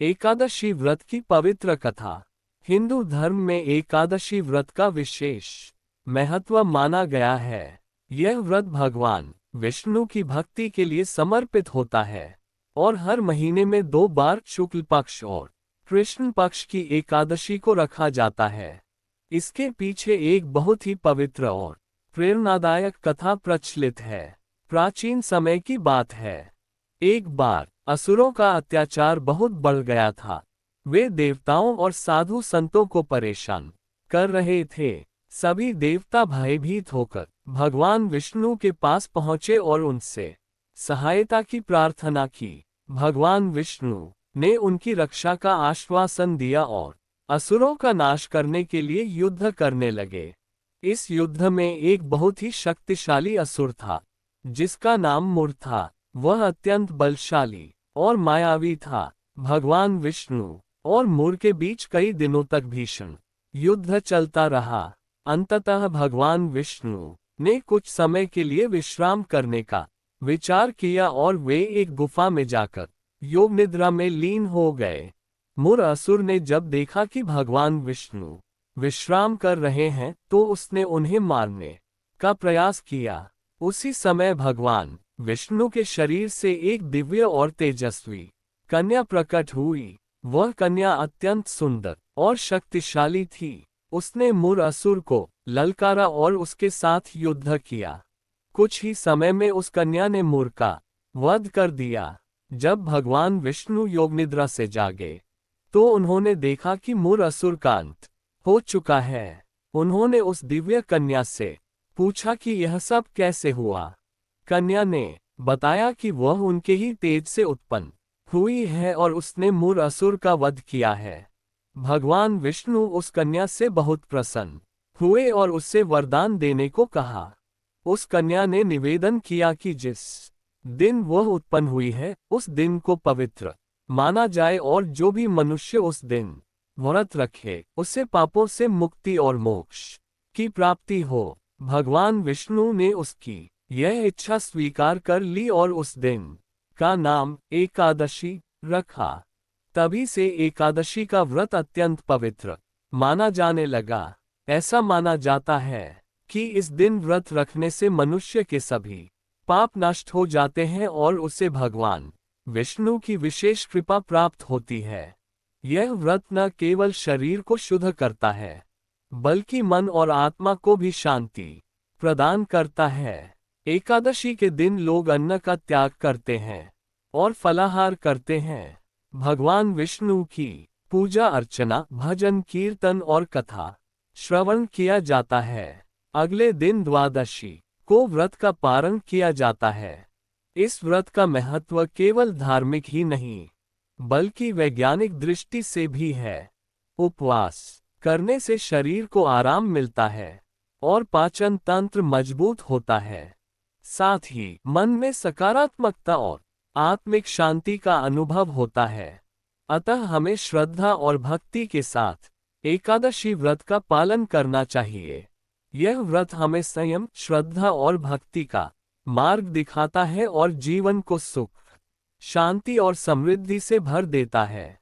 एकादशी व्रत की पवित्र कथा। हिंदू धर्म में एकादशी व्रत का विशेष महत्व माना गया है। यह व्रत भगवान विष्णु की भक्ति के लिए समर्पित होता है और हर महीने में 2 बार शुक्ल पक्ष और कृष्ण पक्ष की एकादशी को रखा जाता है। इसके पीछे एक बहुत ही पवित्र और प्रेरणादायक कथा प्रचलित है। प्राचीन समय की बात है। एक बार असुरों का अत्याचार बहुत बढ़ गया था। वे देवताओं और साधु संतों को परेशान कर रहे थे। सभी देवता भयभीत होकर भगवान विष्णु के पास पहुंचे और उनसे सहायता की प्रार्थना की। भगवान विष्णु ने उनकी रक्षा का आश्वासन दिया और असुरों का नाश करने के लिए युद्ध करने लगे। इस युद्ध में एक बहुत ही शक्तिशाली असुर था जिसका नाम मुर था। वह अत्यंत बलशाली और मायावी था। भगवान विष्णु और मुर के बीच कई दिनों तक भीषण युद्ध चलता रहा। अंततः भगवान विष्णु ने कुछ समय के लिए विश्राम करने का विचार किया और वे एक गुफा में जाकर योग निद्रा में लीन हो गए। मुर असुर ने जब देखा कि भगवान विष्णु विश्राम कर रहे हैं तो उसने उन्हें मारने का प्रयास किया। उसी समय भगवान विष्णु के शरीर से एक दिव्य और तेजस्वी कन्या प्रकट हुई। वह कन्या अत्यंत सुंदर और शक्तिशाली थी। उसने मुर असुर को ललकारा और उसके साथ युद्ध किया। कुछ ही समय में उस कन्या ने मुर का वध कर दिया। जब भगवान विष्णु योग निद्रा से जागे तो उन्होंने देखा कि मुर असुर का अंत हो चुका है। उन्होंने उस दिव्य कन्या से पूछा कि यह सब कैसे हुआ। कन्या ने बताया कि वह उनके ही तेज से उत्पन्न हुई है और उसने मुर असुर का वध किया है। भगवान विष्णु उस कन्या से बहुत प्रसन्न हुए और उससे वरदान देने को कहा। उस कन्या ने निवेदन किया कि जिस दिन वह उत्पन्न हुई है उस दिन को पवित्र माना जाए और जो भी मनुष्य उस दिन व्रत रखे उसे पापों से मुक्ति और मोक्ष की प्राप्ति हो। भगवान विष्णु ने उसकी यह इच्छा स्वीकार कर ली और उस दिन का नाम एकादशी रखा। तभी से एकादशी का व्रत अत्यंत पवित्र माना जाने लगा। ऐसा माना जाता है कि इस दिन व्रत रखने से मनुष्य के सभी पाप नष्ट हो जाते हैं और उसे भगवान विष्णु की विशेष कृपा प्राप्त होती है। यह व्रत न केवल शरीर को शुद्ध करता है बल्कि मन और आत्मा को भी शांति प्रदान करता है। एकादशी के दिन लोग अन्न का त्याग करते हैं और फलाहार करते हैं। भगवान विष्णु की पूजा अर्चना, भजन, कीर्तन और कथा श्रवण किया जाता है। अगले दिन द्वादशी को व्रत का पारण किया जाता है। इस व्रत का महत्व केवल धार्मिक ही नहीं बल्कि वैज्ञानिक दृष्टि से भी है। उपवास करने से शरीर को आराम मिलता है और पाचन तंत्र मजबूत होता है। साथ ही मन में सकारात्मकता और आत्मिक शांति का अनुभव होता है। अतः हमें श्रद्धा और भक्ति के साथ एकादशी व्रत का पालन करना चाहिए। यह व्रत हमें संयम, श्रद्धा और भक्ति का मार्ग दिखाता है और जीवन को सुख, शांति और समृद्धि से भर देता है।